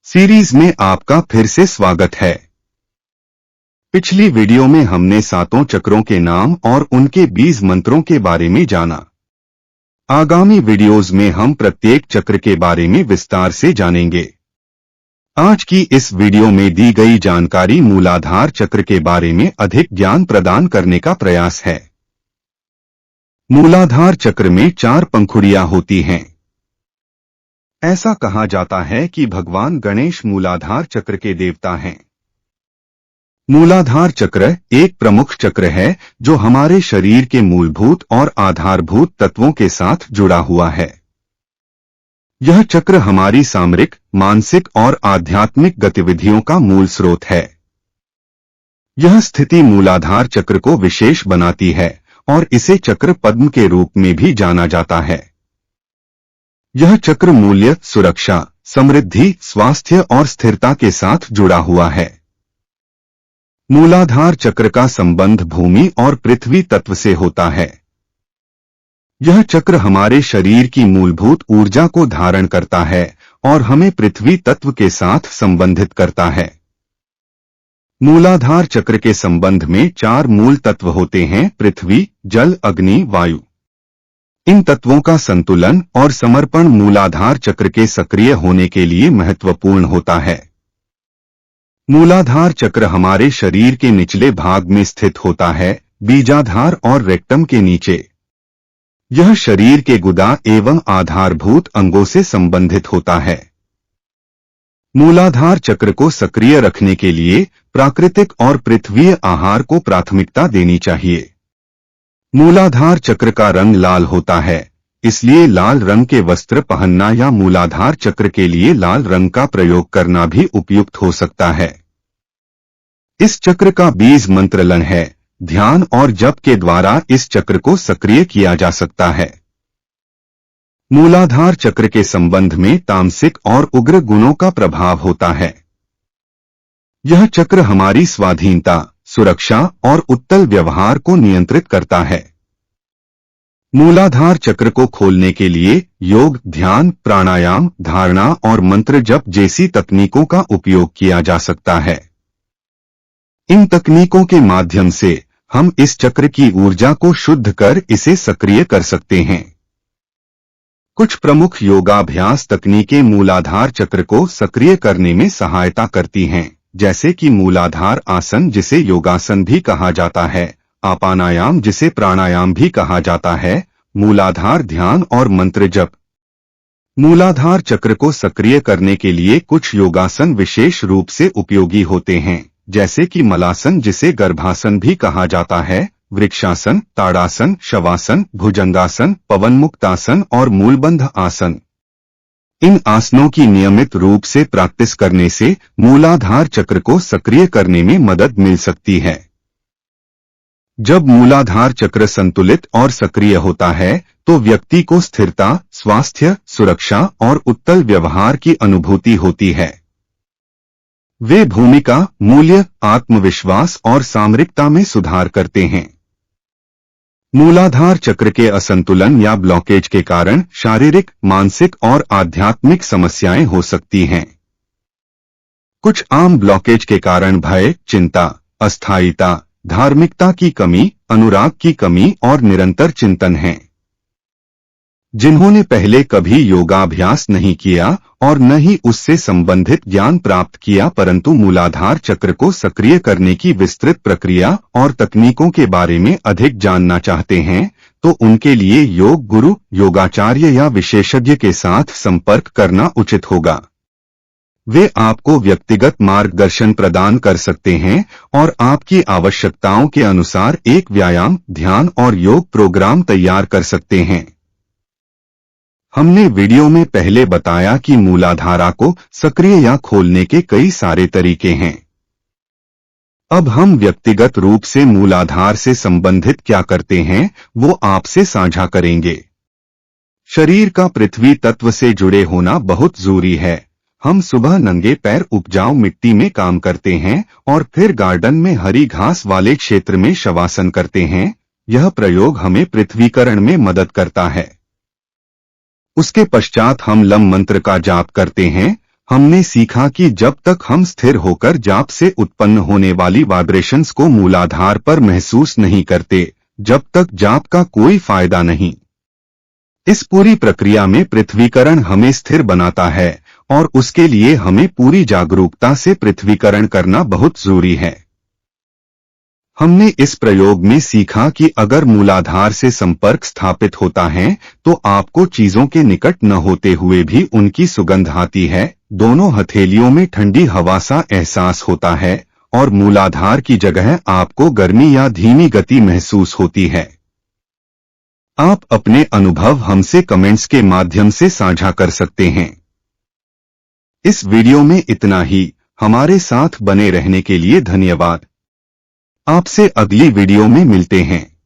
Series में आपका फिर से स्वागत है। पिछली वीडियो में हमने सातों चक्रों के नाम और उनके 20 मंत्रों के बारे में जाना। आगामी वीडियोज में हम प्रत्येक चक्र के बारे में विस्तार से जानेंगे। आज की इस वीडियो में दी गई जानकारी मूलाधार चक्र के बारे में अधिक ज्ञान प्रदान करने का प्रयास है। मूलाधार चक्र में 4 पंखुड़ियां होती हैं। ऐसा कहा जाता है कि भगवान गणेश मूलाधार चक्र के देवता हैं। मूलाधार चक्र एक प्रमुख चक्र है जो हमारे शरीर के मूलभूत और आधारभूत तत्वों के साथ जुड़ा हुआ है। यह चक्र हमारी सामरिक, मानसिक और आध्यात्मिक गतिविधियों का मूल स्रोत है। यह स्थिति मूलाधार चक्र को विशेष बनाती है और इसे चक्र पद्म के रूप में भी जाना जाता है। यह चक्र मूल्य, सुरक्षा, समृद्धि, स्वास्थ्य और स्थिरता के साथ जुड़ा हुआ है। मूलाधार चक्र का संबंध भूमि और पृथ्वी तत्व से होता है। यह चक्र हमारे शरीर की मूलभूत ऊर्जा को धारण करता है और हमें पृथ्वी तत्व के साथ संबंधित करता है। मूलाधार चक्र के संबंध में 4 मूल तत्व होते हैं: पृथ्वी, जल, अग्नि, वायु। इन तत्वों का संतुलन और समर्पण मूलाधार चक्र के सक्रिय होने के लिए महत्वपूर्ण होता है। मूलाधार चक्र हमारे शरीर के निचले भाग में स्थित होता है, बीजाधार और रेक्टम के नीचे। यह शरीर के गुदा एवं आधारभूत अंगों से संबंधित होता है। मूलाधार चक्र को सक्रिय रखने के लिए प्राकृतिक और पृथ्वीय आहार को प्राथमिकता देनी चाहिए। मूलाधार चक्र का रंग लाल होता है, इसलिए लाल रंग के वस्त्र पहनना या मूलाधार चक्र के लिए लाल रंग का प्रयोग करना भी उपयुक्त हो सकता है। इस चक्र का बीज मंत्र लन है। ध्यान और जप के द्वारा इस चक्र को सक्रिय किया जा सकता है। मूलाधार चक्र के संबंध में तामसिक और उग्र गुणों का प्रभाव होता है। यह चक्र हमारी स्वाधीनता, सुरक्षा और उत्तल व्यवहार को नियंत्रित करता है। मूलाधार चक्र को खोलने के लिए योग, ध्यान, प्राणायाम, धारणा और मंत्र जप जैसी तकनीकों का उपयोग किया जा सकता है। इन तकनीकों के माध्यम से हम इस चक्र की ऊर्जा को शुद्ध कर इसे सक्रिय कर सकते हैं। कुछ प्रमुख योगाभ्यास तकनीकें मूलाधार चक्र को सक्रिय करने में सहायता करती हैं, जैसे कि मूलाधार आसन जिसे योगासन भी कहा जाता है, आपानायाम जिसे प्राणायाम भी कहा जाता है, मूलाधार ध्यान और मंत्र जप। मूलाधार चक्र को सक्रिय करने के लिए कुछ योगासन विशेष रूप से उपयोगी होते हैं, जैसे कि मलासन जिसे गर्भासन भी कहा जाता है, वृक्षासन, ताड़ासन, शवासन, भुजंगासन, पवनमुक्तासन और मूलबंध आसन। इन आसनों की नियमित रूप से प्रैक्टिस करने से मूलाधार चक्र को सक्रिय करने में मदद मिल सकती है। जब मूलाधार चक्र संतुलित और सक्रिय होता है तो व्यक्ति को स्थिरता, स्वास्थ्य, सुरक्षा और उत्तल व्यवहार की अनुभूति होती है। वे भूमिका, मूल्य, आत्मविश्वास और सामरिकता में सुधार करते हैं। मूलाधार चक्र के असंतुलन या ब्लॉकेज के कारण शारीरिक, मानसिक और आध्यात्मिक समस्याएं हो सकती हैं। कुछ आम ब्लॉकेज के कारण भय, चिंता, अस्थायीता, धार्मिकता की कमी, अनुराग की कमी और निरंतर चिंतन हैं। जिन्होंने पहले कभी योगाभ्यास नहीं किया और न ही उससे संबंधित ज्ञान प्राप्त किया परंतु मूलाधार चक्र को सक्रिय करने की विस्तृत प्रक्रिया और तकनीकों के बारे में अधिक जानना चाहते हैं, तो उनके लिए योग गुरु, योगाचार्य या विशेषज्ञ के साथ संपर्क करना उचित होगा। वे आपको व्यक्तिगत मार्गदर्शन प्रदान कर सकते हैं और आपकी आवश्यकताओं के अनुसार एक व्यायाम, ध्यान और योग प्रोग्राम तैयार कर सकते हैं। हमने वीडियो में पहले बताया कि मूलाधारा को सक्रिय या खोलने के कई सारे तरीके हैं। अब हम व्यक्तिगत रूप से मूलाधार से संबंधित क्या करते हैं वो आपसे साझा करेंगे। शरीर का पृथ्वी तत्व से जुड़े होना बहुत जरूरी है। हम सुबह नंगे पैर उपजाऊ मिट्टी में काम करते हैं और फिर गार्डन में हरी घास वाले क्षेत्र में शवासन करते हैं। यह प्रयोग हमें पृथ्वीकरण में मदद करता है। उसके पश्चात हम लम मंत्र का जाप करते हैं। हमने सीखा कि जब तक हम स्थिर होकर जाप से उत्पन्न होने वाली वाइब्रेशंस को मूलाधार पर महसूस नहीं करते, जब तक जाप का कोई फायदा नहीं। इस पूरी प्रक्रिया में पृथ्वीकरण हमें स्थिर बनाता है और उसके लिए हमें पूरी जागरूकता से पृथ्वीकरण करना बहुत जरूरी है। हमने इस प्रयोग में सीखा कि अगर मूलाधार से संपर्क स्थापित होता है तो आपको चीजों के निकट न होते हुए भी उनकी सुगंध आती है, दोनों हथेलियों में ठंडी हवा सा एहसास होता है और मूलाधार की जगह आपको गर्मी या धीमी गति महसूस होती है। आप अपने अनुभव हमसे कमेंट्स के माध्यम से साझा कर सकते हैं। इस वीडियो में इतना ही। हमारे साथ बने रहने के लिए धन्यवाद। आपसे अगली वीडियो में मिलते हैं।